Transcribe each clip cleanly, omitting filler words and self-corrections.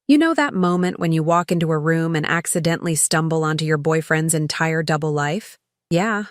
You know that moment when you walk into a room and accidentally stumble onto your boyfriend's entire double life? Yeah,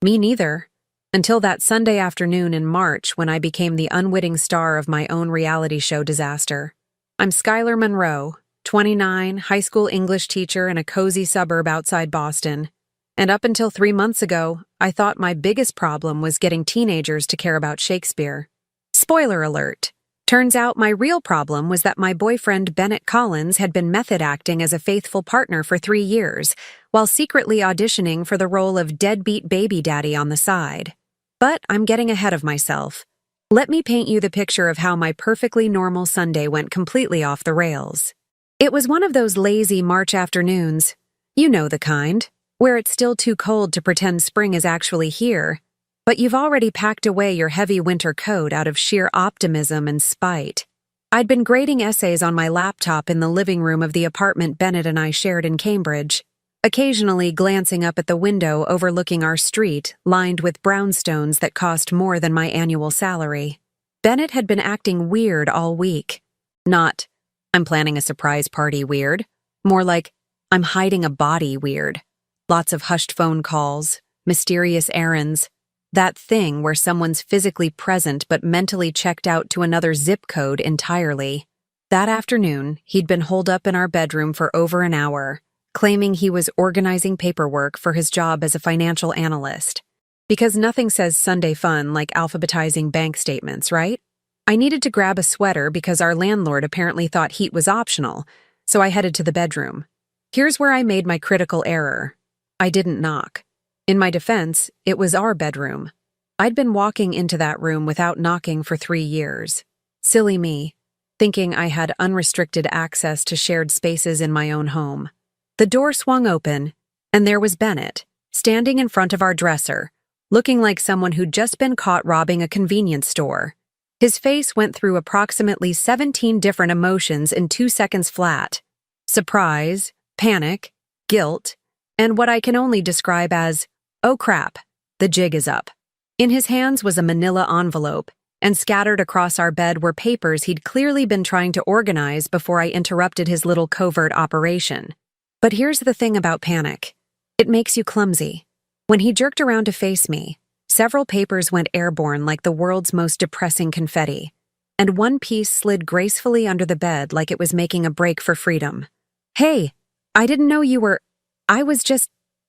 me neither. Until that Sunday afternoon in March when I became the unwitting star of my own reality show disaster. I'm Skylar Monroe, 29, high school English teacher in a cozy suburb outside Boston. And up until 3 months ago, I thought my biggest problem was getting teenagers to care about Shakespeare. Spoiler alert. Turns out my real problem was that my boyfriend Bennett Collins had been method acting as a faithful partner for 3 years, while secretly auditioning for the role of deadbeat baby daddy on the side. But I'm getting ahead of myself. Let me paint you the picture of how my perfectly normal Sunday went completely off the rails. It was one of those lazy March afternoons, you know the kind, where it's still too cold to pretend spring is actually here, but you've already packed away your heavy winter coat out of sheer optimism and spite. I'd been grading essays on my laptop in the living room of the apartment Bennett and I shared in Cambridge, occasionally glancing up at the window overlooking our street, lined with brownstones that cost more than my annual salary. Bennett had been acting weird all week. Not, I'm planning a surprise party weird. More like, I'm hiding a body weird. Lots of hushed phone calls, mysterious errands. That thing where someone's physically present but mentally checked out to another zip code entirely. That afternoon, he'd been holed up in our bedroom for over an hour, claiming he was organizing paperwork for his job as a financial analyst. Because nothing says Sunday fun like alphabetizing bank statements, right? I needed to grab a sweater because our landlord apparently thought heat was optional, so I headed to the bedroom. Here's where I made my critical error. I didn't knock. In my defense, it was our bedroom. I'd been walking into that room without knocking for 3 years. Silly me, thinking I had unrestricted access to shared spaces in my own home. The door swung open, and there was Bennett, standing in front of our dresser, looking like someone who'd just been caught robbing a convenience store. His face went through approximately 17 different emotions in 2 seconds flat. Surprise, panic, guilt, and what I can only describe as, oh crap, the jig is up. In his hands was a manila envelope, and scattered across our bed were papers he'd clearly been trying to organize before I interrupted his little covert operation. But here's the thing about panic. It makes you clumsy. When he jerked around to face me, several papers went airborne like the world's most depressing confetti, and one piece slid gracefully under the bed like it was making a break for freedom. Hey, I didn't know you were...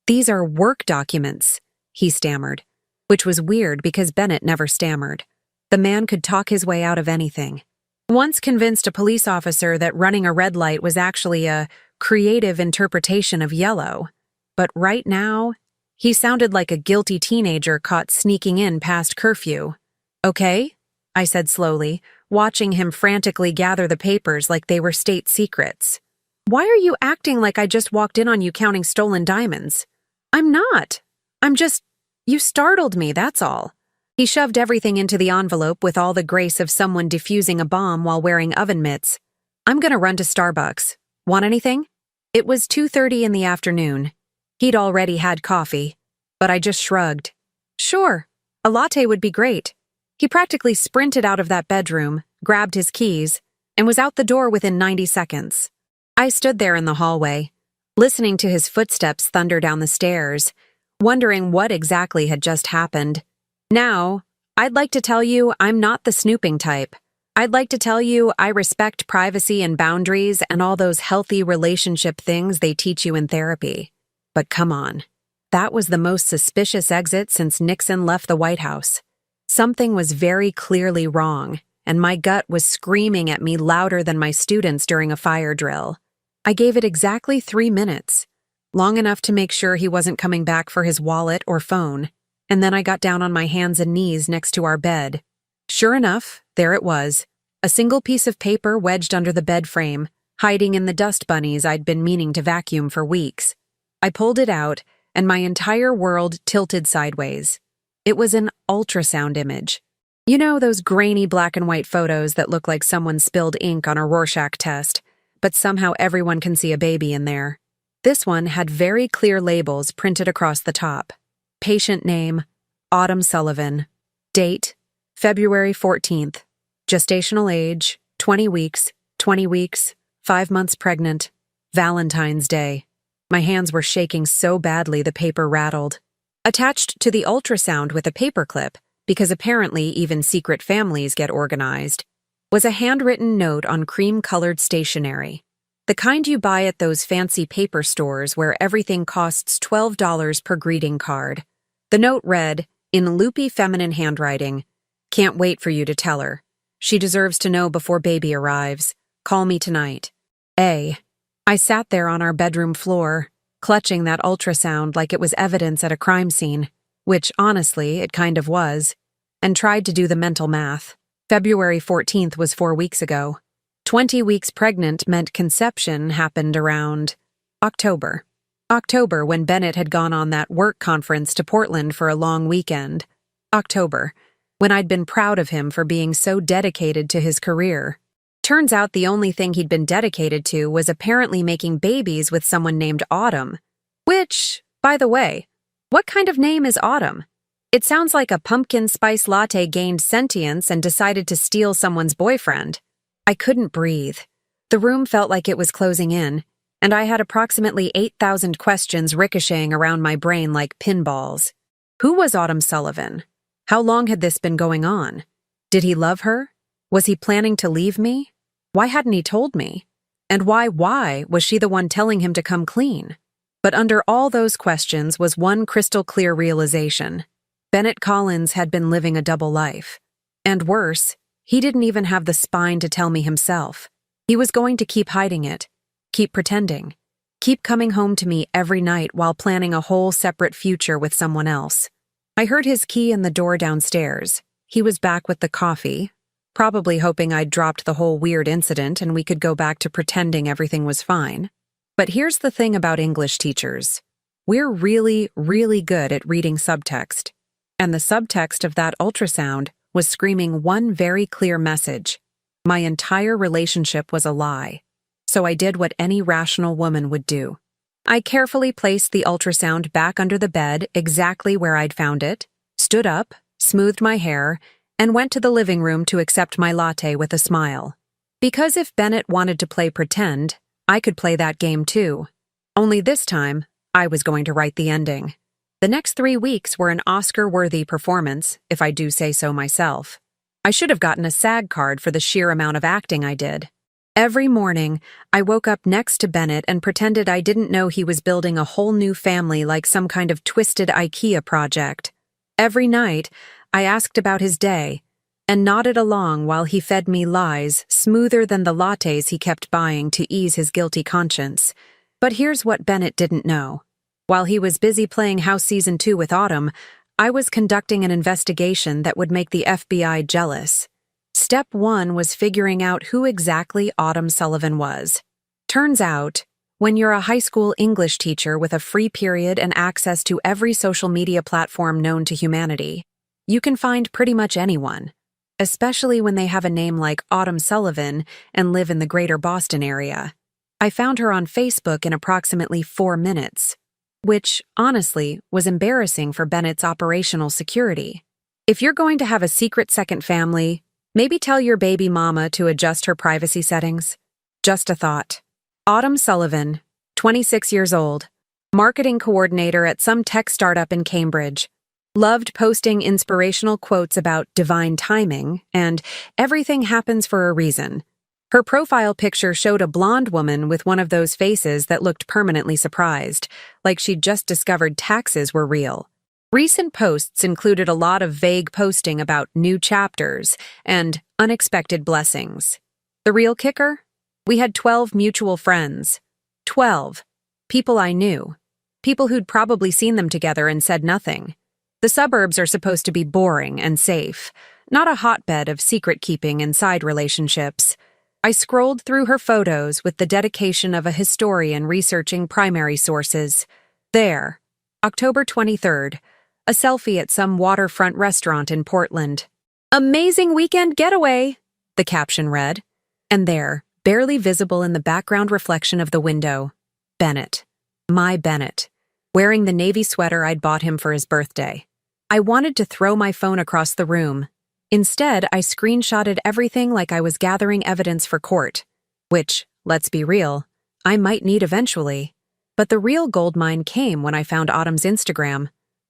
These are work documents, he stammered, which was weird because Bennett never stammered. The man could talk his way out of anything. Once convinced a police officer that running a red light was actually a creative interpretation of yellow. But right now, he sounded like a guilty teenager caught sneaking in past curfew. Okay, I said slowly, watching him frantically gather the papers like they were state secrets. Why are you acting like I just walked in on you counting stolen diamonds? I'm not. You startled me, that's all. He shoved everything into the envelope with all the grace of someone defusing a bomb while wearing oven mitts. I'm gonna run to Starbucks. Want anything? It was 2:30 in the afternoon. He'd already had coffee, but I just shrugged. Sure, a latte would be great. He practically sprinted out of that bedroom, grabbed his keys, and was out the door within 90 seconds. I stood there in the hallway, listening to his footsteps thunder down the stairs, wondering what exactly had just happened. Now, I'd like to tell you I'm not the snooping type. I'd like to tell you I respect privacy and boundaries and all those healthy relationship things they teach you in therapy. But come on, that was the most suspicious exit since Nixon left the White House. Something was very clearly wrong, and my gut was screaming at me louder than my students during a fire drill. I gave it exactly 3 minutes, long enough to make sure he wasn't coming back for his wallet or phone, and then I got down on my hands and knees next to our bed. Sure enough, there it was, a single piece of paper wedged under the bed frame, hiding in the dust bunnies I'd been meaning to vacuum for weeks. I pulled it out, and my entire world tilted sideways. It was an ultrasound image. You know those grainy black and white photos that look like someone spilled ink on a Rorschach test, but somehow everyone can see a baby in there. This one had very clear labels printed across the top. Patient name, Autumn Sullivan. Date, February 14th. Gestational age, 20 weeks, 5 months pregnant. Valentine's Day. My hands were shaking so badly the paper rattled. Attached to the ultrasound with a paperclip, because apparently even secret families get organized, was a handwritten note on cream-colored stationery. The kind you buy at those fancy paper stores where everything costs $12 per greeting card. The note read, in loopy feminine handwriting, "Can't wait for you to tell her. She deserves to know before baby arrives. Call me tonight." I sat there on our bedroom floor, clutching that ultrasound like it was evidence at a crime scene, which, honestly, it kind of was, and tried to do the mental math. February 14th was 4 weeks ago. 20 weeks pregnant meant conception happened around October. October, when Bennett had gone on that work conference to Portland for a long weekend. October, when I'd been proud of him for being so dedicated to his career. Turns out the only thing he'd been dedicated to was apparently making babies with someone named Autumn. Which, by the way, what kind of name is Autumn? It sounds like a pumpkin spice latte gained sentience and decided to steal someone's boyfriend. I couldn't breathe. The room felt like it was closing in, and I had approximately 8,000 questions ricocheting around my brain like pinballs. Who was Autumn Sullivan? How long had this been going on? Did he love her? Was he planning to leave me? Why hadn't he told me? And why was she the one telling him to come clean? But under all those questions was one crystal clear realization. Bennett Collins had been living a double life. And worse, he didn't even have the spine to tell me himself. He was going to keep hiding it, keep pretending, keep coming home to me every night while planning a whole separate future with someone else. I heard his key in the door downstairs. He was back with the coffee, probably hoping I'd dropped the whole weird incident and we could go back to pretending everything was fine. But here's the thing about English teachers. We're really, really good at reading subtext. And the subtext of that ultrasound was screaming one very clear message. My entire relationship was a lie. So I did what any rational woman would do. I carefully placed the ultrasound back under the bed exactly where I'd found it, stood up, smoothed my hair, and went to the living room to accept my latte with a smile. Because if Bennett wanted to play pretend, I could play that game too. Only this time, I was going to write the ending. The next 3 weeks were an Oscar-worthy performance, if I do say so myself. I should have gotten a SAG card for the sheer amount of acting I did. Every morning, I woke up next to Bennett and pretended I didn't know he was building a whole new family like some kind of twisted IKEA project. Every night, I asked about his day, and nodded along while he fed me lies smoother than the lattes he kept buying to ease his guilty conscience. But here's what Bennett didn't know. While he was busy playing House Season 2 with Autumn, I was conducting an investigation that would make the FBI jealous. Step 1 was figuring out who exactly Autumn Sullivan was. Turns out, when you're a high school English teacher with a free period and access to every social media platform known to humanity, you can find pretty much anyone, especially when they have a name like Autumn Sullivan and live in the greater Boston area. I found her on Facebook in approximately 4 minutes, which, honestly, was embarrassing for Bennett's operational security. If you're going to have a secret second family, maybe tell your baby mama to adjust her privacy settings. Just a thought. Autumn Sullivan, 26 years old, marketing coordinator at some tech startup in Cambridge. Loved posting inspirational quotes about divine timing and everything happens for a reason. Her profile picture showed a blonde woman with one of those faces that looked permanently surprised, like she'd just discovered taxes were real. Recent posts included a lot of vague posting about new chapters and unexpected blessings. The real kicker? We had 12 mutual friends. 12. People I knew. People who'd probably seen them together and said nothing. The suburbs are supposed to be boring and safe, not a hotbed of secret-keeping and side relationships. I scrolled through her photos with the dedication of a historian researching primary sources. There, October 23rd, a selfie at some waterfront restaurant in Portland. "Amazing weekend getaway," the caption read. And there, barely visible in the background reflection of the window, Bennett. My Bennett, wearing the navy sweater I'd bought him for his birthday. I wanted to throw my phone across the room. Instead, I screenshotted everything like I was gathering evidence for court, which, let's be real, I might need eventually. But the real goldmine came when I found Autumn's Instagram.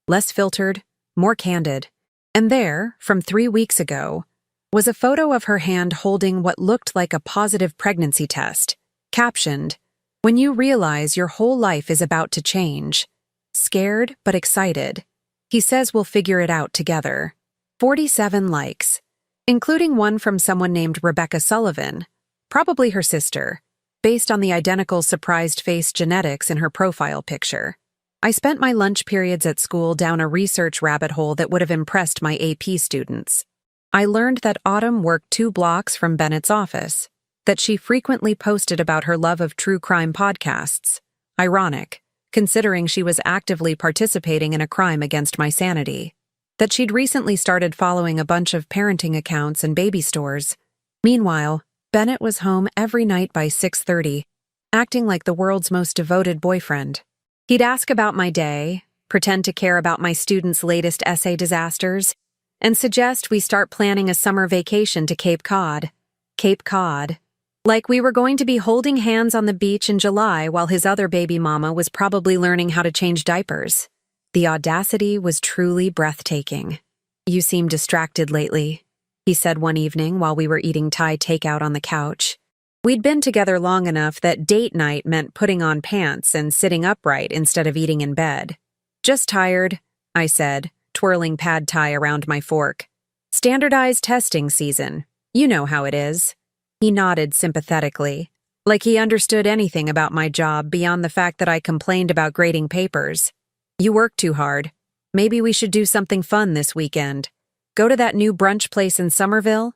Less filtered, more candid. And there, from 3 weeks ago, was a photo of her hand holding what looked like a positive pregnancy test, captioned, "When you realize your whole life is about to change. Scared but excited. He says we'll figure it out together." 47 likes, including one from someone named Rebecca Sullivan, probably her sister, based on the identical surprised face genetics in her profile picture. I spent my lunch periods at school down a research rabbit hole that would have impressed my AP students. I learned that Autumn worked 2 blocks from Bennett's office, that she frequently posted about her love of true crime podcasts. Ironic, considering she was actively participating in a crime against my sanity. That she'd recently started following a bunch of parenting accounts and baby stores. Meanwhile, Bennett was home every night by 6:30, acting like the world's most devoted boyfriend. He'd ask about my day, pretend to care about my students' latest essay disasters, and suggest we start planning a summer vacation to Cape Cod. Cape Cod. Like we were going to be holding hands on the beach in July while his other baby mama was probably learning how to change diapers. The audacity was truly breathtaking. "You seem distracted lately," he said one evening while we were eating Thai takeout on the couch. We'd been together long enough that date night meant putting on pants and sitting upright instead of eating in bed. "Just tired," I said, twirling pad thai around my fork. "Standardized testing season. You know how it is." He nodded sympathetically, like he understood anything about my job beyond the fact that I complained about grading papers. "You work too hard. Maybe we should do something fun this weekend. Go to that new brunch place in Somerville?"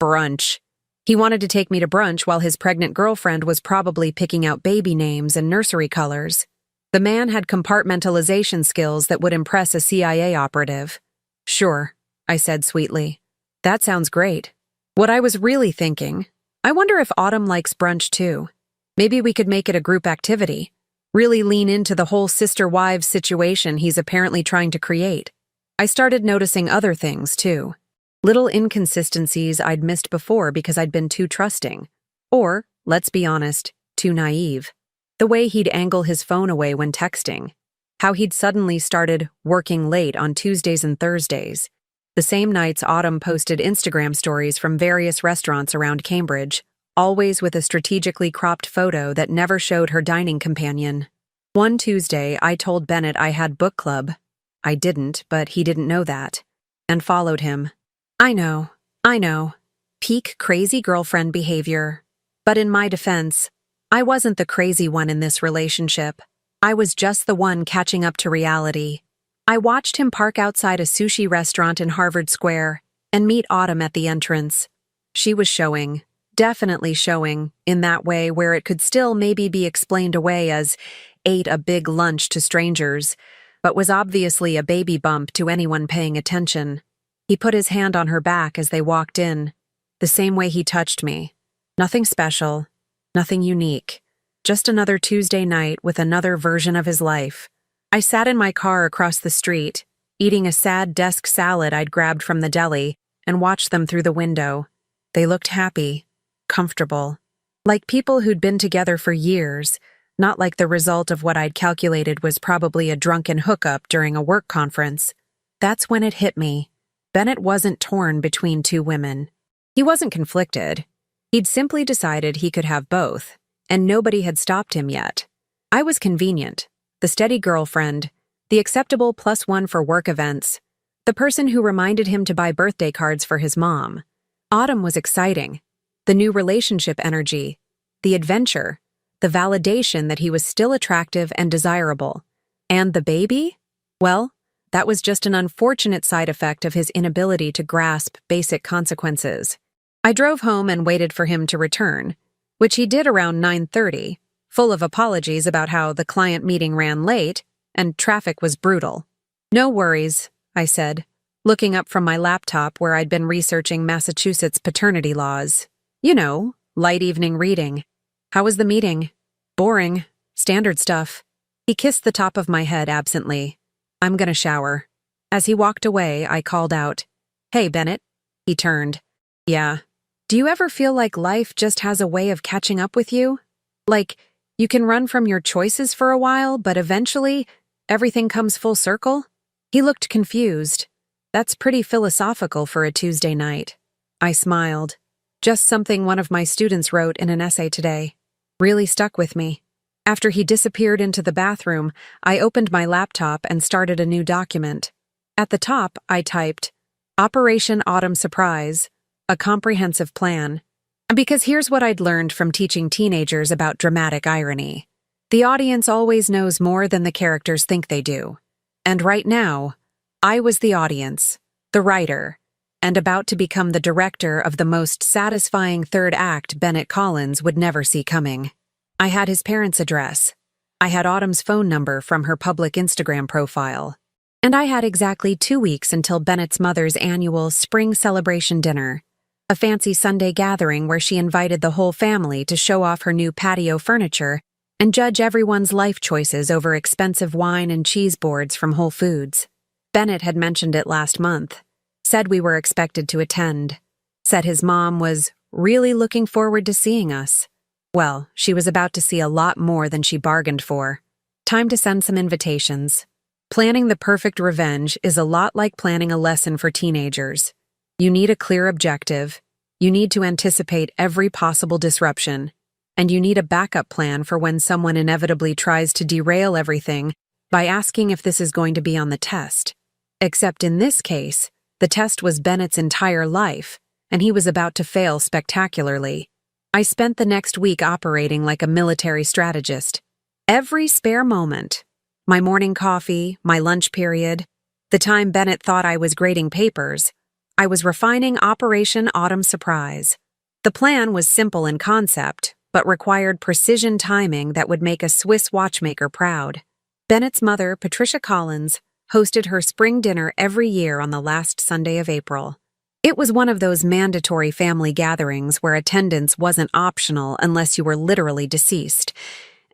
Brunch. He wanted to take me to brunch while his pregnant girlfriend was probably picking out baby names and nursery colors. The man had compartmentalization skills that would impress a CIA operative. "Sure," I said sweetly. "That sounds great." What I was really thinking, I wonder if Autumn likes brunch too. Maybe we could make it a group activity. Really lean into the whole sister-wives situation he's apparently trying to create. I started noticing other things too. Little inconsistencies I'd missed before because I'd been too trusting. Or, let's be honest, too naive. The way he'd angle his phone away when texting. How he'd suddenly started working late on Tuesdays and Thursdays. The same nights Autumn posted Instagram stories from various restaurants around Cambridge, always with a strategically cropped photo that never showed her dining companion. One Tuesday, I told Bennett I had book club. I didn't, but he didn't know that. And followed him. I know. Peak crazy girlfriend behavior. But in my defense, I wasn't the crazy one in this relationship. I was just the one catching up to reality. I watched him park outside a sushi restaurant in Harvard Square and meet Autumn at the entrance. She was showing, definitely showing, in that way where it could still maybe be explained away as ate a big lunch to strangers, but was obviously a baby bump to anyone paying attention. He put his hand on her back as they walked in, the same way he touched me. Nothing special, nothing unique, just another Tuesday night with another version of his life. I sat in my car across the street, eating a sad desk salad I'd grabbed from the deli, and watched them through the window. They looked happy, comfortable, like people who'd been together for years, not like the result of what I'd calculated was probably a drunken hookup during a work conference. That's when it hit me. Bennett wasn't torn between 2 women. He wasn't conflicted. He'd simply decided he could have both, and nobody had stopped him yet. I was convenient. The steady girlfriend, the acceptable +1 for work events, the person who reminded him to buy birthday cards for his mom. Autumn was exciting. The new relationship energy, the adventure, the validation that he was still attractive and desirable. And the baby? Well, that was just an unfortunate side effect of his inability to grasp basic consequences. I drove home and waited for him to return, which he did around 9:30. Full of apologies about how the client meeting ran late and traffic was brutal. "No worries," I said, looking up from my laptop where I'd been researching Massachusetts paternity laws. You know, light evening reading. "How was the meeting?" "Boring. Standard stuff." He kissed the top of my head absently. "I'm gonna shower." As he walked away, I called out, "Hey, Bennett." He turned. "Yeah. Do you ever feel like life just has a way of catching up with you? Like, you can run from your choices for a while, but eventually, everything comes full circle? He looked confused. That's pretty philosophical for a Tuesday night. I smiled. Just something one of my students wrote in an essay today. Really stuck with me. After he disappeared into the bathroom, I opened my laptop and started a new document. At the top, I typed, Operation Autumn Surprise, a comprehensive plan. Because here's what I'd learned from teaching teenagers about dramatic irony. The audience always knows more than the characters think they do. And right now, I was the audience, the writer, and about to become the director of the most satisfying third act Bennett Collins would never see coming. I had his parents' address. I had Autumn's phone number from her public Instagram profile. And I had exactly 2 weeks until Bennett's mother's annual spring celebration dinner, a fancy Sunday gathering where she invited the whole family to show off her new patio furniture and judge everyone's life choices over expensive wine and cheese boards from Whole Foods. Bennett had mentioned it last month, said we were expected to attend, said his mom was really looking forward to seeing us. Well, she was about to see a lot more than she bargained for. Time to send some invitations. Planning the perfect revenge is a lot like planning a lesson for teenagers. You need a clear objective, you need to anticipate every possible disruption, and you need a backup plan for when someone inevitably tries to derail everything by asking if this is going to be on the test. Except in this case, the test was Bennett's entire life, and he was about to fail spectacularly. I spent the next week operating like a military strategist. Every spare moment, my morning coffee, my lunch period, the time Bennett thought I was grading papers, I was refining Operation Autumn Surprise. The plan was simple in concept, but required precision timing that would make a Swiss watchmaker proud. Bennett's mother, Patricia Collins, hosted her spring dinner every year on the last Sunday of April. It was one of those mandatory family gatherings where attendance wasn't optional unless you were literally deceased.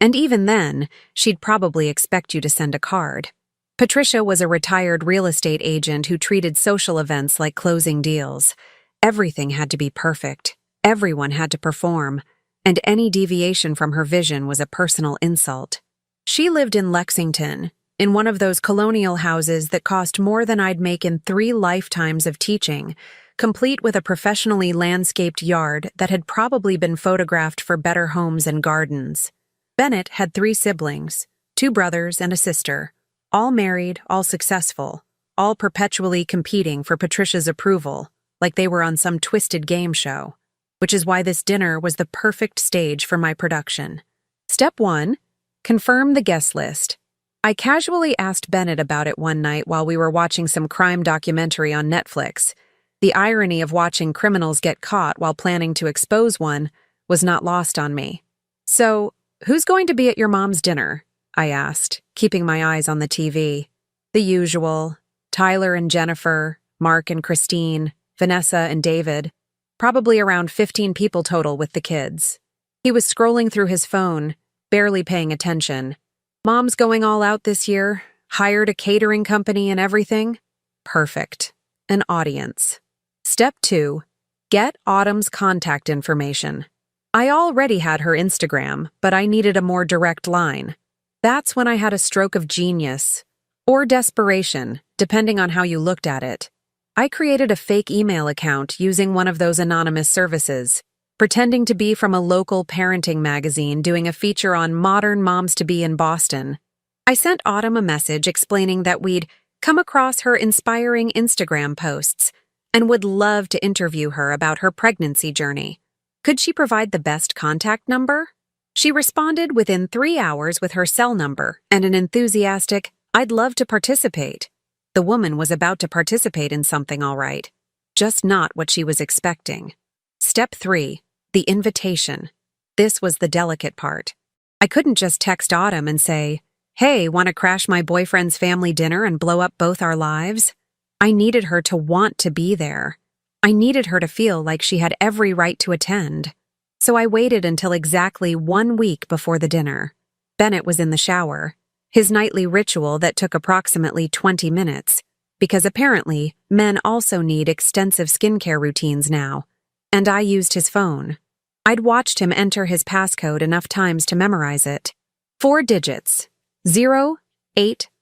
And even then, she'd probably expect you to send a card. Patricia was a retired real estate agent who treated social events like closing deals. Everything had to be perfect. Everyone had to perform. And any deviation from her vision was a personal insult. She lived in Lexington, in one of those colonial houses that cost more than I'd make in 3 lifetimes of teaching, complete with a professionally landscaped yard that had probably been photographed for better homes and gardens. Bennett had 3 siblings, 2 brothers and a sister, all married, all successful, all perpetually competing for Patricia's approval, like they were on some twisted game show, which is why this dinner was the perfect stage for my production. Step 1, confirm the guest list. I casually asked Bennett about it one night while we were watching some crime documentary on Netflix. The irony of watching criminals get caught while planning to expose one was not lost on me. So, who's going to be at your mom's dinner? I asked, keeping my eyes on the TV. The usual. Tyler and Jennifer, Mark and Christine, Vanessa and David. Probably around 15 people total with the kids. He was scrolling through his phone, barely paying attention. Mom's going all out this year, hired a catering company and everything. Perfect. An audience. Step 2, get Autumn's contact information. I already had her Instagram, but I needed a more direct line. That's when I had a stroke of genius, or desperation, depending on how you looked at it. I created a fake email account using one of those anonymous services, pretending to be from a local parenting magazine doing a feature on modern moms-to-be in Boston. I sent Autumn a message explaining that we'd come across her inspiring Instagram posts and would love to interview her about her pregnancy journey. Could she provide the best contact number? She responded within 3 hours with her cell number and an enthusiastic, "I'd love to participate." The woman was about to participate in something all right, just not what she was expecting. Step 3, the invitation. This was the delicate part. I couldn't just text Autumn and say, "Hey, want to crash my boyfriend's family dinner and blow up both our lives?" I needed her to want to be there. I needed her to feel like she had every right to attend. So I waited until exactly 1 week before the dinner. Bennett was in the shower, his nightly ritual that took approximately 20 minutes, because apparently men also need extensive skincare routines now. And I used his phone. I'd watched him enter his passcode enough times to memorize it. 4 digits. 0815.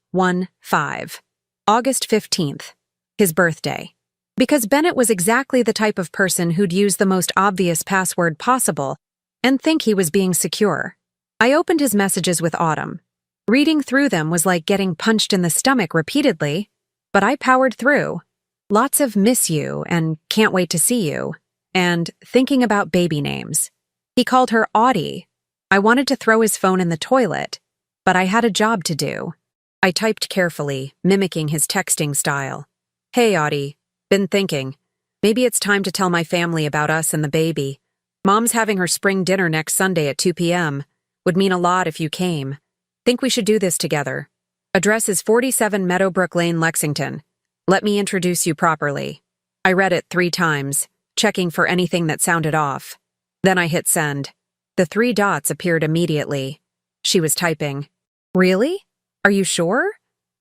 August 15th. His birthday. Because Bennett was exactly the type of person who'd use the most obvious password possible and think he was being secure. I opened his messages with Autumn. Reading through them was like getting punched in the stomach repeatedly, but I powered through. Lots of miss you and can't wait to see you, and thinking about baby names. He called her Audie. I wanted to throw his phone in the toilet, but I had a job to do. I typed carefully, mimicking his texting style. Hey, Audie. Been thinking. Maybe it's time to tell my family about us and the baby. Mom's having her spring dinner next Sunday at 2 p.m. Would mean a lot if you came. Think we should do this together. Address is 47 Meadowbrook Lane, Lexington. Let me introduce you properly. I read it 3 times, checking for anything that sounded off. Then I hit send. The 3 dots appeared immediately. She was typing. Really? Are you sure?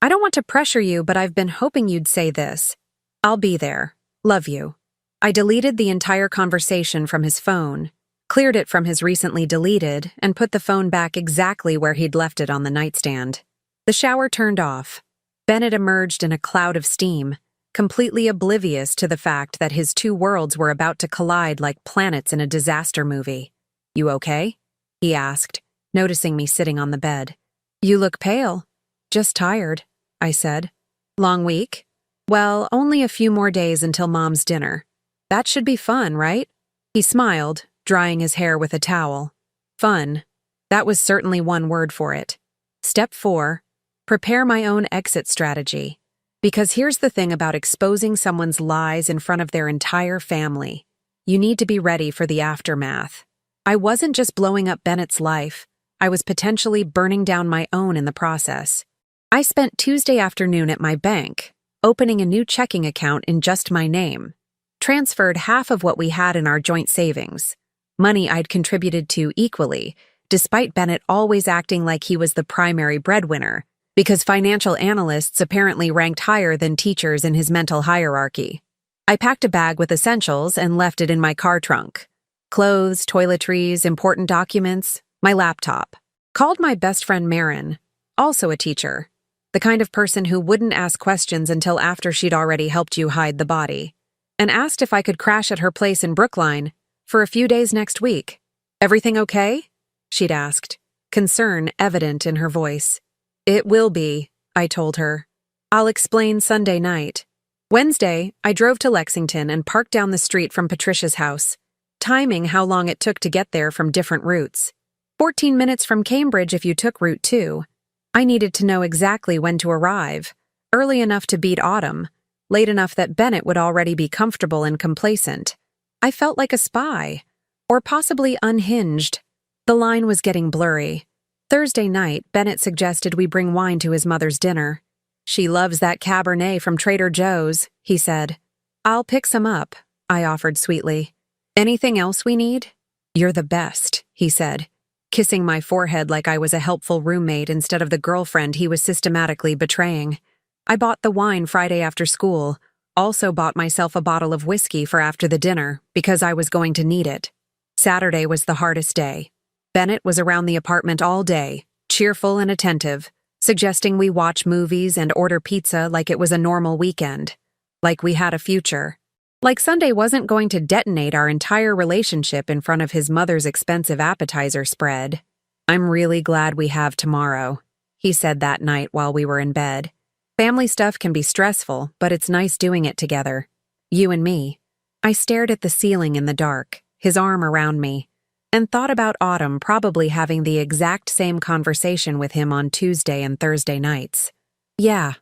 I don't want to pressure you, but I've been hoping you'd say this. I'll be there. Love you. I deleted the entire conversation from his phone, cleared it from his recently deleted, and put the phone back exactly where he'd left it on the nightstand. The shower turned off. Bennett emerged in a cloud of steam, completely oblivious to the fact that his 2 worlds were about to collide like planets in a disaster movie. You okay? He asked, noticing me sitting on the bed. You look pale. Just tired, I said. Long week? Well, only a few more days until Mom's dinner. That should be fun, right? He smiled, drying his hair with a towel. Fun. That was certainly one word for it. Step 4. Prepare my own exit strategy. Because here's the thing about exposing someone's lies in front of their entire family. You need to be ready for the aftermath. I wasn't just blowing up Bennett's life. I was potentially burning down my own in the process. I spent Tuesday afternoon at my bank, opening a new checking account in just my name. Transferred half of what we had in our joint savings. Money I'd contributed to equally, despite Bennett always acting like he was the primary breadwinner, because financial analysts apparently ranked higher than teachers in his mental hierarchy. I packed a bag with essentials and left it in my car trunk. Clothes, toiletries, important documents, my laptop. Called my best friend Marin, also a teacher, the kind of person who wouldn't ask questions until after she'd already helped you hide the body, and asked if I could crash at her place in Brookline for a few days next week. Everything okay? She'd asked, concern evident in her voice. It will be, I told her. I'll explain Sunday night. Wednesday, I drove to Lexington and parked down the street from Patricia's house, timing how long it took to get there from different routes. 14 minutes from Cambridge if you took Route 2. I needed to know exactly when to arrive, early enough to beat Autumn, late enough that Bennett would already be comfortable and complacent. I felt like a spy, or possibly unhinged. The line was getting blurry. Thursday night, Bennett suggested we bring wine to his mother's dinner. She loves that Cabernet from Trader Joe's, he said. I'll pick some up, I offered sweetly. Anything else we need? You're the best, he said, kissing my forehead like I was a helpful roommate instead of the girlfriend he was systematically betraying. I bought the wine Friday after school, also bought myself a bottle of whiskey for after the dinner because I was going to need it. Saturday was the hardest day. Bennett was around the apartment all day, cheerful and attentive, suggesting we watch movies and order pizza like it was a normal weekend, like we had a future. Like Sunday wasn't going to detonate our entire relationship in front of his mother's expensive appetizer spread. I'm really glad we have tomorrow, he said that night while we were in bed. Family stuff can be stressful, but it's nice doing it together. You and me. I stared at the ceiling in the dark, his arm around me, and thought about Autumn probably having the exact same conversation with him on Tuesday and Thursday nights. Yeah,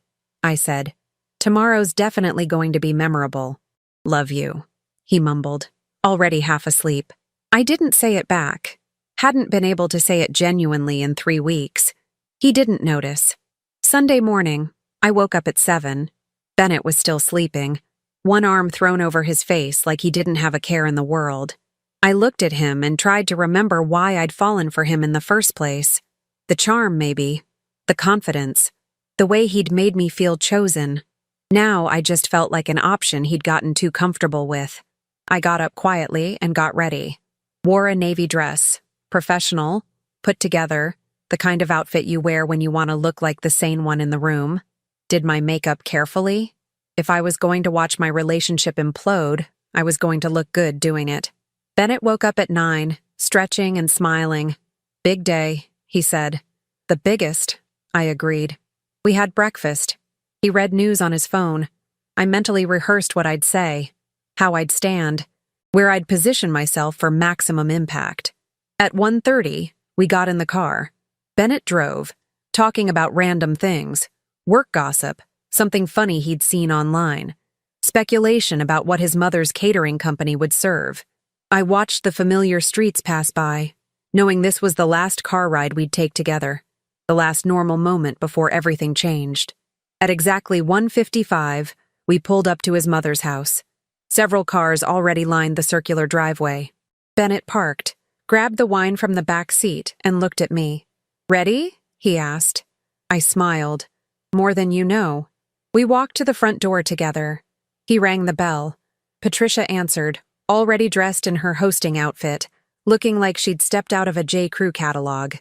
I said. Tomorrow's definitely going to be memorable. Love you, he mumbled, already half asleep. I didn't say it back. Hadn't been able to say it genuinely in 3 weeks. He didn't notice. Sunday morning, I woke up at 7. Bennett was still sleeping, one arm thrown over his face like he didn't have a care in the world. I looked at him and tried to remember why I'd fallen for him in the first place. The charm, maybe. The confidence. The way he'd made me feel chosen. Now I just felt like an option he'd gotten too comfortable with. I got up quietly and got ready. Wore a navy dress, professional, put together, the kind of outfit you wear when you want to look like the sane one in the room. Did my makeup carefully. If I was going to watch my relationship implode, I was going to look good doing it. Bennett woke up at 9, stretching and smiling. "Big day," he said. "The biggest," I agreed. We had breakfast. He read news on his phone. I mentally rehearsed what I'd say, how I'd stand, where I'd position myself for maximum impact. At 1:30, we got in the car. Bennett drove, talking about random things, work gossip, something funny he'd seen online, speculation about what his mother's catering company would serve. I watched the familiar streets pass by, knowing this was the last car ride we'd take together, the last normal moment before everything changed. At exactly 1:55, we pulled up to his mother's house. Several cars already lined the circular driveway. Bennett parked, grabbed the wine from the back seat, and looked at me. "Ready?" he asked. I smiled. "More than you know." We walked to the front door together. He rang the bell. Patricia answered, already dressed in her hosting outfit, looking like she'd stepped out of a J. Crew catalog.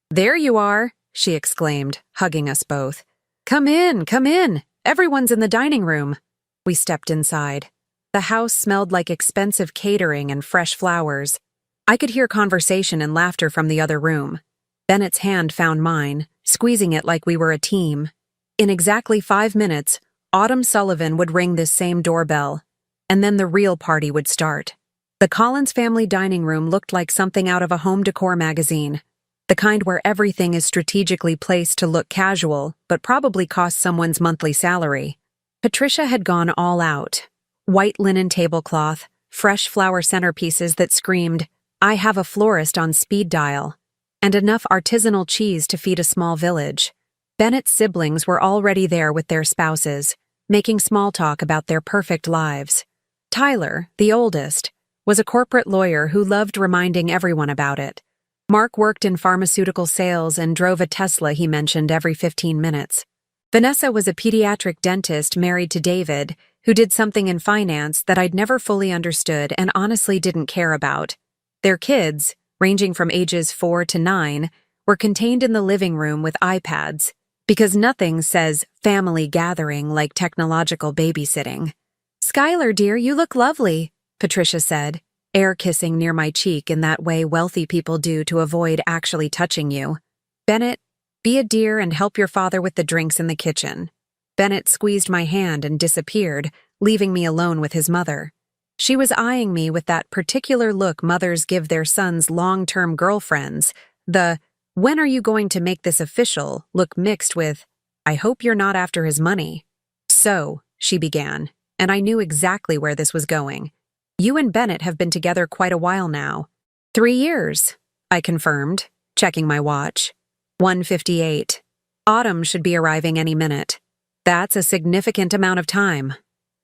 "There you are," she exclaimed, hugging us both. Come in, come in. Everyone's in the dining room." We stepped inside. The house smelled like expensive catering and fresh flowers. I could hear conversation and laughter from the other room. Bennett's hand found mine, squeezing it like we were a team. In exactly 5 minutes, Autumn Sullivan would ring this same doorbell, and then the real party would start. The Collins family dining room looked like something out of a home decor magazine, the kind where everything is strategically placed to look casual, but probably cost someone's monthly salary. Patricia had gone all out. White linen tablecloth, fresh flower centerpieces that screamed, "I have a florist on speed dial," and enough artisanal cheese to feed a small village. Bennett's siblings were already there with their spouses, making small talk about their perfect lives. Tyler, the oldest, was a corporate lawyer who loved reminding everyone about it. Mark worked in pharmaceutical sales and drove a Tesla he mentioned every 15 minutes. Vanessa was a pediatric dentist married to David, who did something in finance that I'd never fully understood and honestly didn't care about. Their kids, ranging from ages 4 to 9, were contained in the living room with iPads, because nothing says family gathering like technological babysitting. "Skylar, dear, you look lovely," Patricia said, air kissing near my cheek in that way wealthy people do to avoid actually touching you. "Bennett, be a dear and help your father with the drinks in the kitchen." Bennett squeezed my hand and disappeared, leaving me alone with his mother. She was eyeing me with that particular look mothers give their sons' long-term girlfriends, the "when are you going to make this official" look mixed with, "I hope you're not after his money." "So," she began, and I knew exactly where this was going. "You and Bennett have been together quite a while now." 3 years, I confirmed, checking my watch. 1:58. Autumn should be arriving any minute. That's a significant amount of time.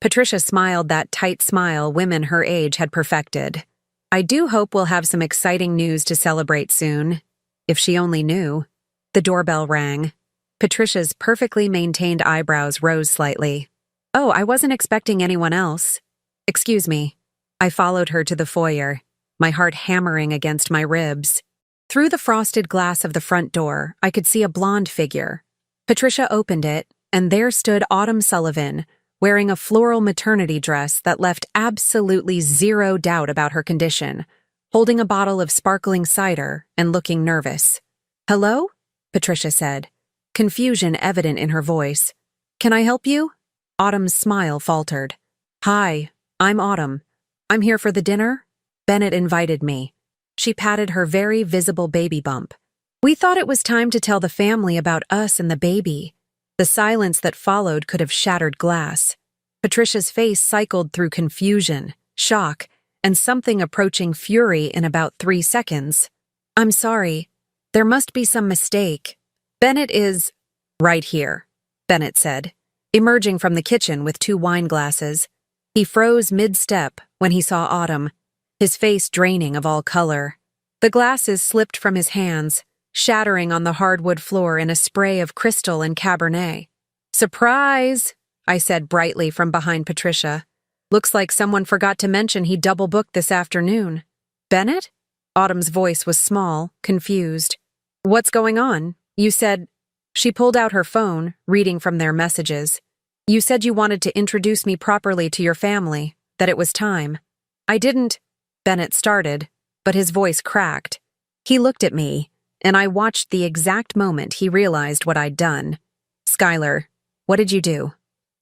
Patricia smiled that tight smile women her age had perfected. "I do hope we'll have some exciting news to celebrate soon." If she only knew. The doorbell rang. Patricia's perfectly maintained eyebrows rose slightly. "Oh, I wasn't expecting anyone else." "Excuse me." I followed her to the foyer, my heart hammering against my ribs. Through the frosted glass of the front door, I could see a blonde figure. Patricia opened it, and there stood Autumn Sullivan, wearing a floral maternity dress that left absolutely zero doubt about her condition, holding a bottle of sparkling cider and looking nervous. "Hello?" Patricia said, confusion evident in her voice. "Can I help you?" Autumn's smile faltered. "Hi, I'm Autumn. I'm here for the dinner." Bennett invited me. She patted her very visible baby bump. "We thought it was time to tell the family about us and the baby." The silence that followed could have shattered glass. Patricia's face cycled through confusion, shock, and something approaching fury in about 3 seconds. "I'm sorry. There must be some mistake. Bennett is—" "Right here," Bennett said, emerging from the kitchen with 2 wine glasses. He froze mid-step when he saw Autumn, his face draining of all color. The glasses slipped from his hands, shattering on the hardwood floor in a spray of crystal and Cabernet. "Surprise!" I said brightly from behind Patricia. Looks like someone forgot to mention he double-booked this afternoon. Bennett? Autumn's voice was small, confused. What's going on? You said... She pulled out her phone, reading from their messages. You said you wanted to introduce me properly to your family, that it was time. I didn't... Bennett started, but his voice cracked. He looked at me, and I watched the exact moment he realized what I'd done. Skylar, what did you do?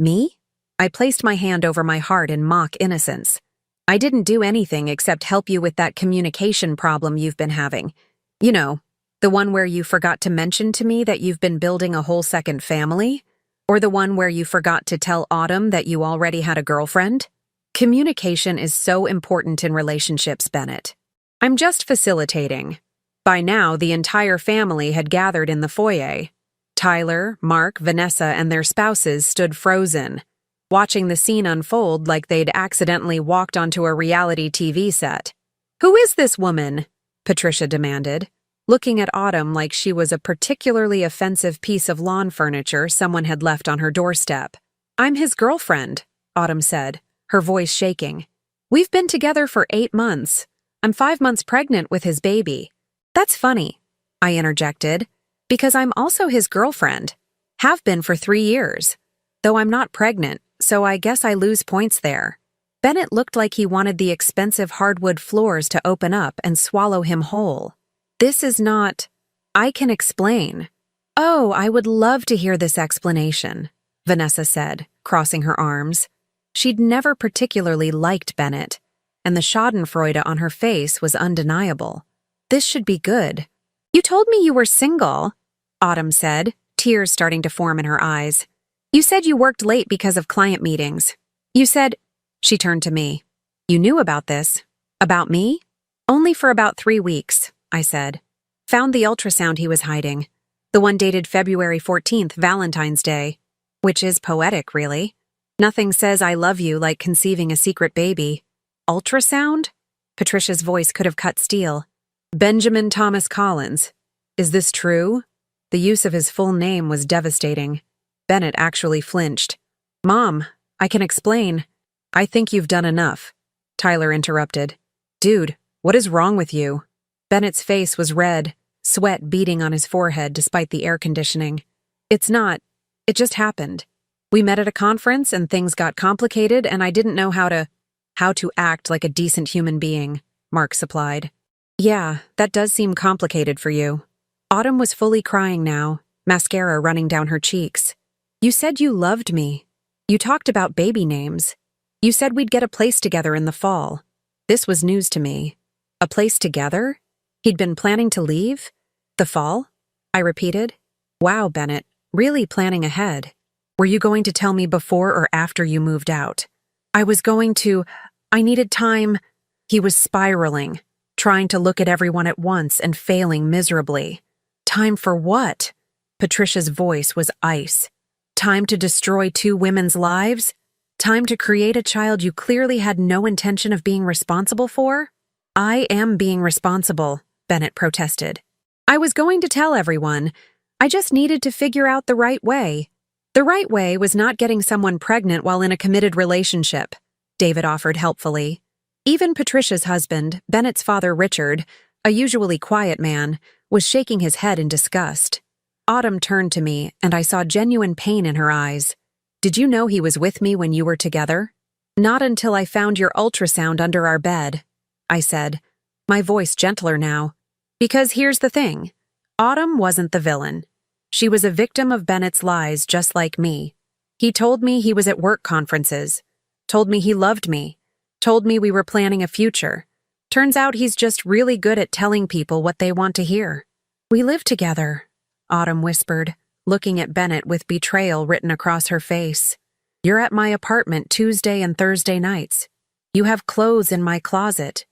Me? I placed my hand over my heart in mock innocence. I didn't do anything except help you with that communication problem you've been having. You know, the one where you forgot to mention to me that you've been building a whole second family? Or the one where you forgot to tell Autumn that you already had a girlfriend? Communication is so important in relationships, Bennett. I'm just facilitating. By now, the entire family had gathered in the foyer. Tyler, Mark, Vanessa, and their spouses stood frozen, watching the scene unfold like they'd accidentally walked onto a reality TV set. Who is this woman? Patricia demanded, looking at Autumn like she was a particularly offensive piece of lawn furniture someone had left on her doorstep. I'm his girlfriend, Autumn said, her voice shaking. We've been together for 8 months. I'm 5 months pregnant with his baby. That's funny, I interjected, because I'm also his girlfriend. Have been for 3 years. Though I'm not pregnant, so I guess I lose points there. Bennett looked like he wanted the expensive hardwood floors to open up and swallow him whole. This is not... I can explain. Oh, I would love to hear this explanation, Vanessa said, crossing her arms. She'd never particularly liked Bennett, and the schadenfreude on her face was undeniable. This should be good. You told me you were single, Autumn said, tears starting to form in her eyes. You said you worked late because of client meetings. You said... She turned to me. You knew about this. About me? Only for about 3 weeks, I said. Found the ultrasound he was hiding. The one dated February 14th, Valentine's Day. Which is poetic, really. Nothing says I love you like conceiving a secret baby. Ultrasound? Patricia's voice could have cut steel. Benjamin Thomas Collins. Is this true? The use of his full name was devastating. Bennett actually flinched. Mom, I can explain. I think you've done enough, Tyler interrupted. Dude, what is wrong with you? Bennett's face was red, sweat beading on his forehead despite the air conditioning. It's not. It just happened. We met at a conference and things got complicated and I didn't know how to act like a decent human being, Mark supplied. Yeah, that does seem complicated for you. Autumn was fully crying now, mascara running down her cheeks. You said you loved me. You talked about baby names. You said we'd get a place together in the fall. This was news to me. A place together? He'd been planning to leave? The fall? I repeated. Wow, Bennett, really planning ahead. Were you going to tell me before or after you moved out? I needed time. He was spiraling, trying to look at everyone at once and failing miserably. Time for what? Patricia's voice was ice. Time to destroy 2 women's lives? Time to create a child you clearly had no intention of being responsible for? I am being responsible, Bennett protested. I was going to tell everyone. I just needed to figure out the right way. The right way was not getting someone pregnant while in a committed relationship, David offered helpfully. Even Patricia's husband, Bennett's father Richard, a usually quiet man, was shaking his head in disgust. Autumn turned to me, and I saw genuine pain in her eyes. Did you know he was with me when you were together? Not until I found your ultrasound under our bed, I said, my voice gentler now. Because here's the thing. Autumn wasn't the villain. She was a victim of Bennett's lies just like me. He told me he was at work conferences. Told me he loved me. Told me we were planning a future. Turns out he's just really good at telling people what they want to hear. We live together, Autumn whispered, looking at Bennett with betrayal written across her face. You're at my apartment Tuesday and Thursday nights. You have clothes in my closet.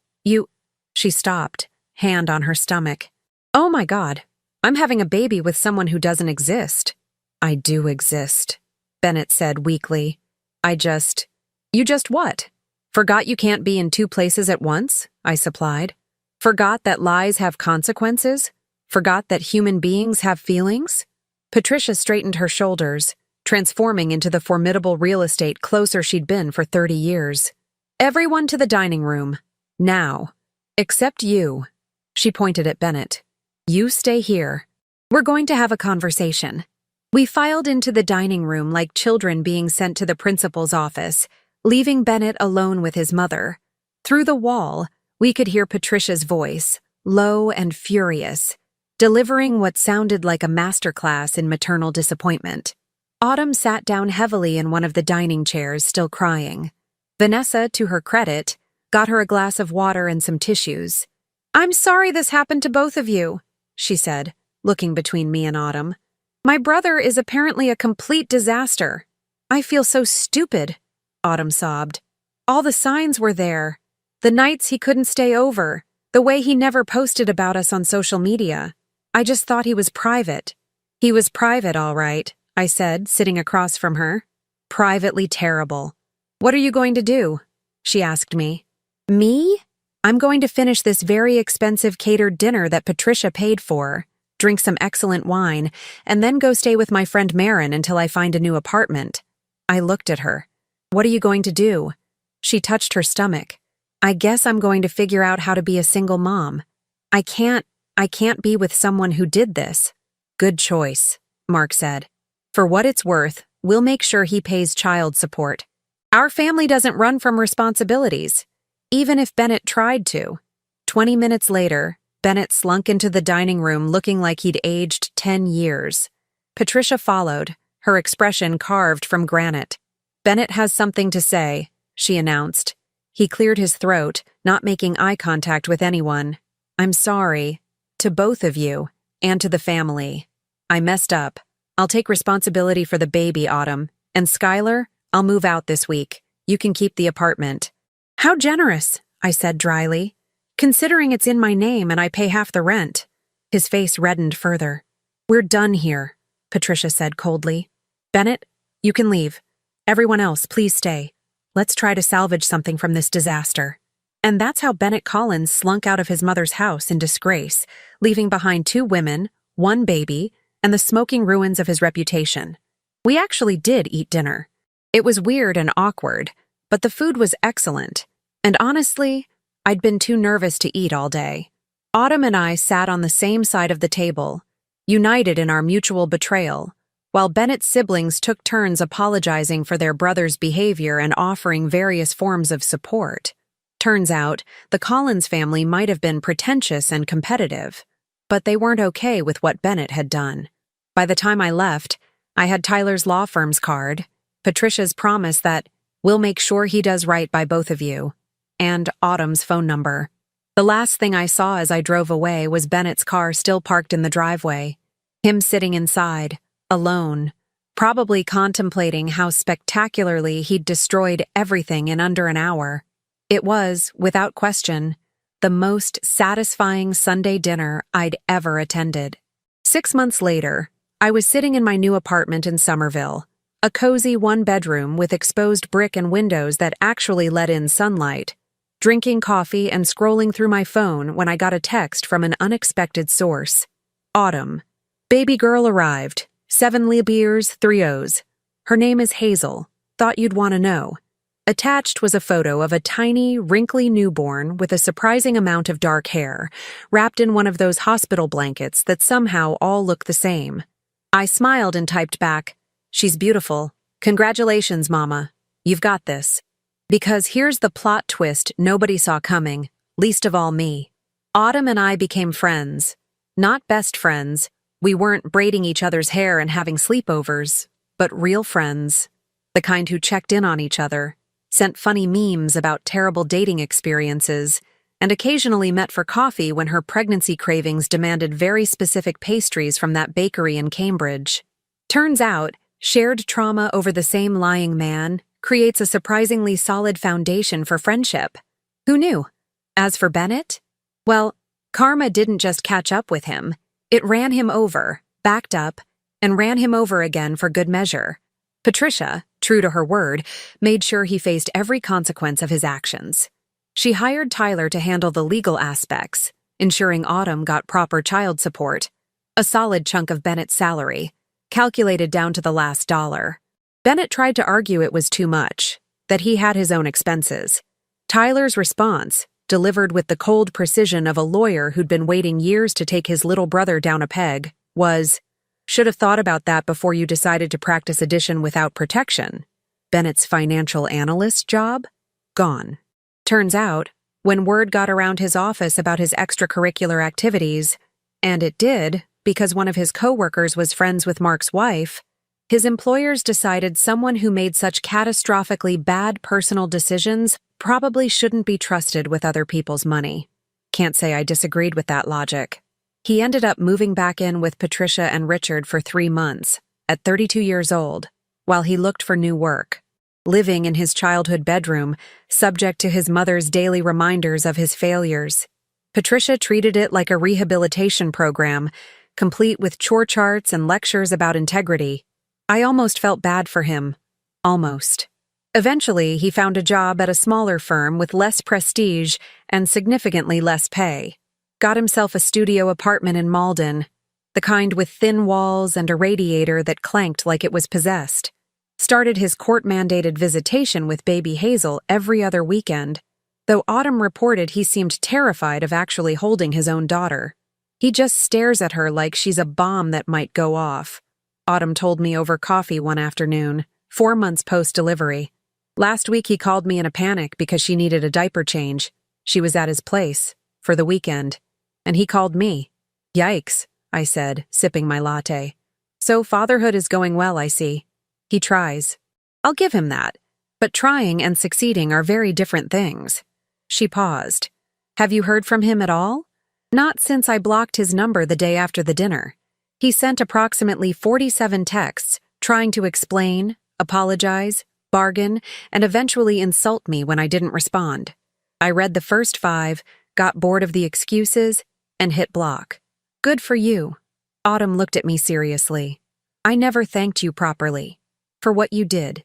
She stopped, hand on her stomach. Oh my God, I'm having a baby with someone who doesn't exist. I do exist, Bennett said weakly. You just what? Forgot you can't be in 2 places at once? I supplied. Forgot that lies have consequences? Forgot that human beings have feelings? Patricia straightened her shoulders, transforming into the formidable real estate closer she'd been for 30 years. "Everyone to the dining room. Now. Except you." She pointed at Bennett. "You stay here. We're going to have a conversation." We filed into the dining room like children being sent to the principal's office, leaving Bennett alone with his mother. Through the wall, we could hear Patricia's voice, low and furious, delivering what sounded like a masterclass in maternal disappointment. Autumn sat down heavily in one of the dining chairs, still crying. Vanessa, to her credit, got her a glass of water and some tissues. "I'm sorry this happened to both of you," she said, looking between me and Autumn. "My brother is apparently a complete disaster. I feel so stupid," Autumn sobbed. "All the signs were there. The nights he couldn't stay over, the way he never posted about us on social media. I just thought he was private." "He was private, all right," I said, sitting across from her. "Privately terrible." "What are you going to do?" she asked me. "Me? I'm going to finish this very expensive catered dinner that Patricia paid for, drink some excellent wine, and then go stay with my friend Marin until I find a new apartment." I looked at her. "What are you going to do?" She touched her stomach. "I guess I'm going to figure out how to be a single mom. I can't be with someone who did this." "Good choice," Mark said. "For what it's worth, we'll make sure he pays child support. Our family doesn't run from responsibilities, even if Bennett tried to." 20 minutes later, Bennett slunk into the dining room looking like he'd aged 10 years. Patricia followed, her expression carved from granite. "Bennett has something to say," she announced. He cleared his throat, not making eye contact with anyone. "I'm sorry. To both of you, and to the family. I messed up. I'll take responsibility for the baby, Autumn. And Skylar, I'll move out this week. You can keep the apartment." "How generous," I said dryly, "considering it's in my name and I pay half the rent." His face reddened further. "We're done here," Patricia said coldly. "Bennett, you can leave. Everyone else, please stay. Let's try to salvage something from this disaster." And that's how Bennett Collins slunk out of his mother's house in disgrace, leaving behind 2 women, 1 baby, and the smoking ruins of his reputation. We actually did eat dinner. It was weird and awkward, but the food was excellent. And honestly, I'd been too nervous to eat all day. Autumn and I sat on the same side of the table, united in our mutual betrayal, while Bennett's siblings took turns apologizing for their brother's behavior and offering various forms of support. Turns out, the Collins family might have been pretentious and competitive, but they weren't okay with what Bennett had done. By the time I left, I had Tyler's law firm's card, Patricia's promise that we'll make sure he does right by both of you, and Autumn's phone number. The last thing I saw as I drove away was Bennett's car still parked in the driveway, him sitting inside, alone, probably contemplating how spectacularly he'd destroyed everything in under an hour. It was, without question, the most satisfying Sunday dinner I'd ever attended. 6 months later, I was sitting in my new apartment in Somerville, a cozy 1-bedroom with exposed brick and windows that actually let in sunlight, drinking coffee and scrolling through my phone when I got a text from an unexpected source. "Autumn. Baby girl arrived. 7 beers, 3 O's. Her name is Hazel. Thought you'd want to know." Attached was a photo of a tiny, wrinkly newborn with a surprising amount of dark hair, wrapped in one of those hospital blankets that somehow all look the same. I smiled and typed back, "She's beautiful. Congratulations, Mama. You've got this." Because here's the plot twist nobody saw coming, least of all me. Autumn and I became friends. Not best friends. We weren't braiding each other's hair and having sleepovers, but real friends. The kind who checked in on each other, sent funny memes about terrible dating experiences, and occasionally met for coffee when her pregnancy cravings demanded very specific pastries from that bakery in Cambridge. Turns out, shared trauma over the same lying man creates a surprisingly solid foundation for friendship. Who knew? As for Bennett? Well, karma didn't just catch up with him. It ran him over, backed up, and ran him over again for good measure. Patricia, true to her word, made sure he faced every consequence of his actions. She hired Tyler to handle the legal aspects, ensuring Autumn got proper child support, a solid chunk of Bennett's salary, calculated down to the last dollar. Bennett tried to argue it was too much, that he had his own expenses. Tyler's response, delivered with the cold precision of a lawyer who'd been waiting years to take his little brother down a peg, was, "Should have thought about that before you decided to practice addition without protection." Bennett's financial analyst job? Gone. Turns out, when word got around his office about his extracurricular activities, and it did because one of his coworkers was friends with Mark's wife, his employers decided someone who made such catastrophically bad personal decisions probably shouldn't be trusted with other people's money. Can't say I disagreed with that logic. He ended up moving back in with Patricia and Richard for 3 months, at 32 years old, while he looked for new work. Living in his childhood bedroom, subject to his mother's daily reminders of his failures. Patricia treated it like a rehabilitation program, complete with chore charts and lectures about integrity. I almost felt bad for him. Almost. Eventually, he found a job at a smaller firm with less prestige and significantly less pay. Got himself a studio apartment in Malden, the kind with thin walls and a radiator that clanked like it was possessed. Started his court-mandated visitation with baby Hazel every other weekend, though Autumn reported he seemed terrified of actually holding his own daughter. He just stares at her like she's a bomb that might go off. Autumn told me over coffee one afternoon, 4 months post-delivery. Last week he called me in a panic because she needed a diaper change. She was at his place, for the weekend. And he called me. Yikes, I said, sipping my latte. So fatherhood is going well, I see. He tries. I'll give him that. But trying and succeeding are very different things. She paused. Have you heard from him at all? Not since I blocked his number the day after the dinner. He sent approximately 47 texts, trying to explain, apologize, bargain, and eventually insult me when I didn't respond. I read the first 5, got bored of the excuses, and hit block. Good for you. Autumn looked at me seriously. I never thanked you properly. For what you did.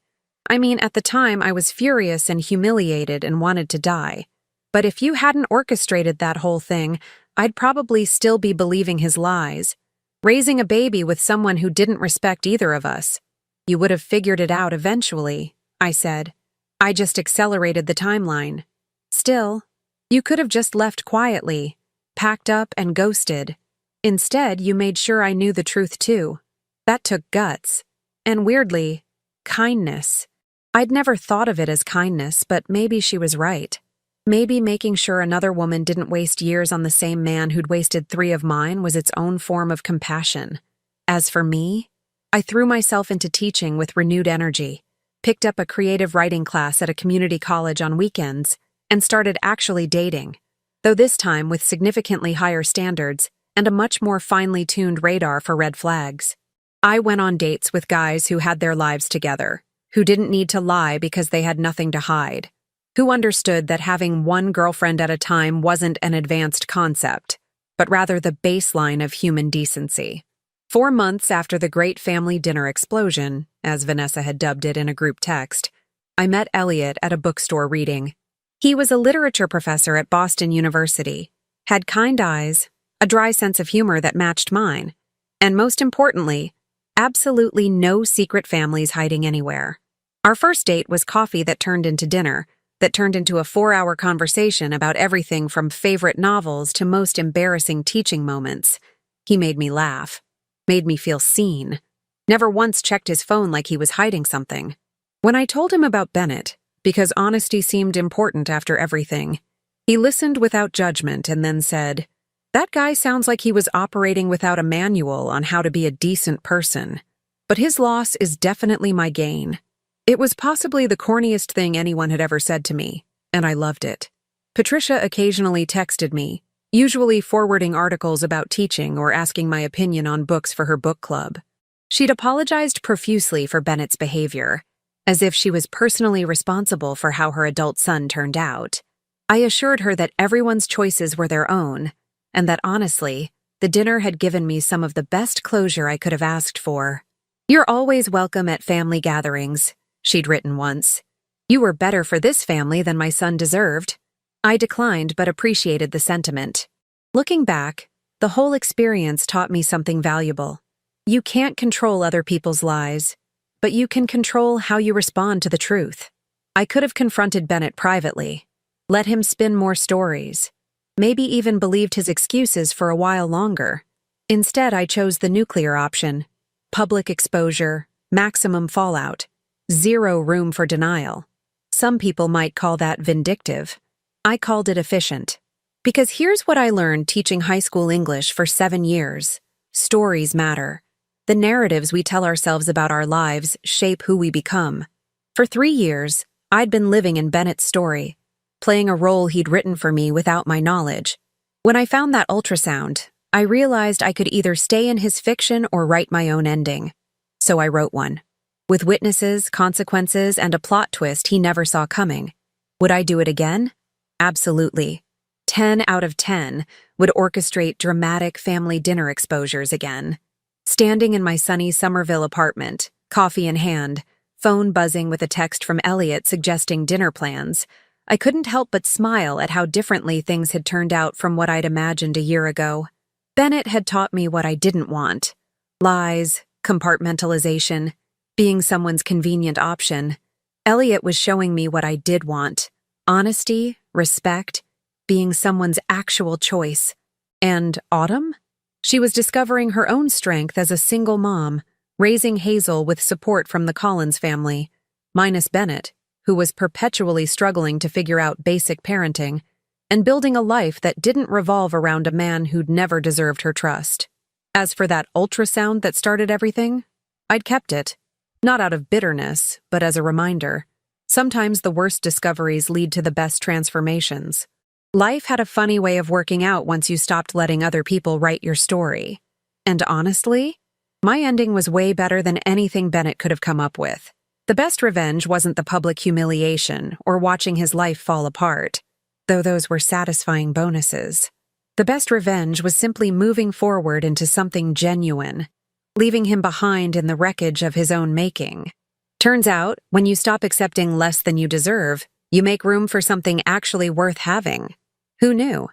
I mean, at the time I was furious and humiliated and wanted to die. But if you hadn't orchestrated that whole thing, I'd probably still be believing his lies. Raising a baby with someone who didn't respect either of us. You would have figured it out eventually, I said. I just accelerated the timeline. Still, you could have just left quietly, packed up and ghosted. Instead, you made sure I knew the truth too. That took guts. And weirdly, kindness. I'd never thought of it as kindness, but maybe she was right. Maybe making sure another woman didn't waste years on the same man who'd wasted 3 of mine was its own form of compassion. As for me, I threw myself into teaching with renewed energy, picked up a creative writing class at a community college on weekends, and started actually dating, though this time with significantly higher standards and a much more finely tuned radar for red flags. I went on dates with guys who had their lives together, who didn't need to lie because they had nothing to hide, who understood that having one girlfriend at a time wasn't an advanced concept, but rather the baseline of human decency. 4 months after the great family dinner explosion, as Vanessa had dubbed it in a group text, I met Elliot at a bookstore reading. He was a literature professor at Boston University, had kind eyes, a dry sense of humor that matched mine, and most importantly, absolutely no secret families hiding anywhere. Our first date was coffee that turned into dinner, that turned into a 4-hour conversation about everything from favorite novels to most embarrassing teaching moments. He made me laugh, made me feel seen, never once checked his phone like he was hiding something. When I told him about Bennett, because honesty seemed important after everything, he listened without judgment and then said, "That guy sounds like he was operating without a manual on how to be a decent person. But his loss is definitely my gain." It was possibly the corniest thing anyone had ever said to me, and I loved it. Patricia occasionally texted me, usually forwarding articles about teaching or asking my opinion on books for her book club. She'd apologized profusely for Bennett's behavior, as if she was personally responsible for how her adult son turned out. I assured her that everyone's choices were their own, and that honestly, the dinner had given me some of the best closure I could have asked for. "You're always welcome at family gatherings," she'd written once. "You were better for this family than my son deserved." I declined but appreciated the sentiment. Looking back, the whole experience taught me something valuable. You can't control other people's lives, but you can control how you respond to the truth. I could have confronted Bennett privately, let him spin more stories, maybe even believed his excuses for a while longer. Instead, I chose the nuclear option: public exposure, maximum fallout, zero room for denial. Some people might call that vindictive. I called it efficient. Because here's what I learned teaching high school English for 7 years. Stories matter. The narratives we tell ourselves about our lives shape who we become. For 3 years, I'd been living in Bennett's story, playing a role he'd written for me without my knowledge. When I found that ultrasound, I realized I could either stay in his fiction or write my own ending. So I wrote one. With witnesses, consequences, and a plot twist he never saw coming. Would I do it again? Absolutely. 10 out of 10 would orchestrate dramatic family dinner exposures again. Standing in my sunny Somerville apartment, coffee in hand, phone buzzing with a text from Elliot suggesting dinner plans, I couldn't help but smile at how differently things had turned out from what I'd imagined a year ago. Bennett had taught me what I didn't want: lies, compartmentalization, being someone's convenient option. Elliot was showing me what I did want: honesty, respect, being someone's actual choice. And Autumn? She was discovering her own strength as a single mom, raising Hazel with support from the Collins family, minus Bennett, who was perpetually struggling to figure out basic parenting, and building a life that didn't revolve around a man who'd never deserved her trust. As for that ultrasound that started everything, I'd kept it, not out of bitterness, but as a reminder. Sometimes the worst discoveries lead to the best transformations. Life had a funny way of working out once you stopped letting other people write your story. And honestly, my ending was way better than anything Bennett could have come up with. The best revenge wasn't the public humiliation or watching his life fall apart, though those were satisfying bonuses. The best revenge was simply moving forward into something genuine, leaving him behind in the wreckage of his own making. Turns out, when you stop accepting less than you deserve, you make room for something actually worth having. Who knew?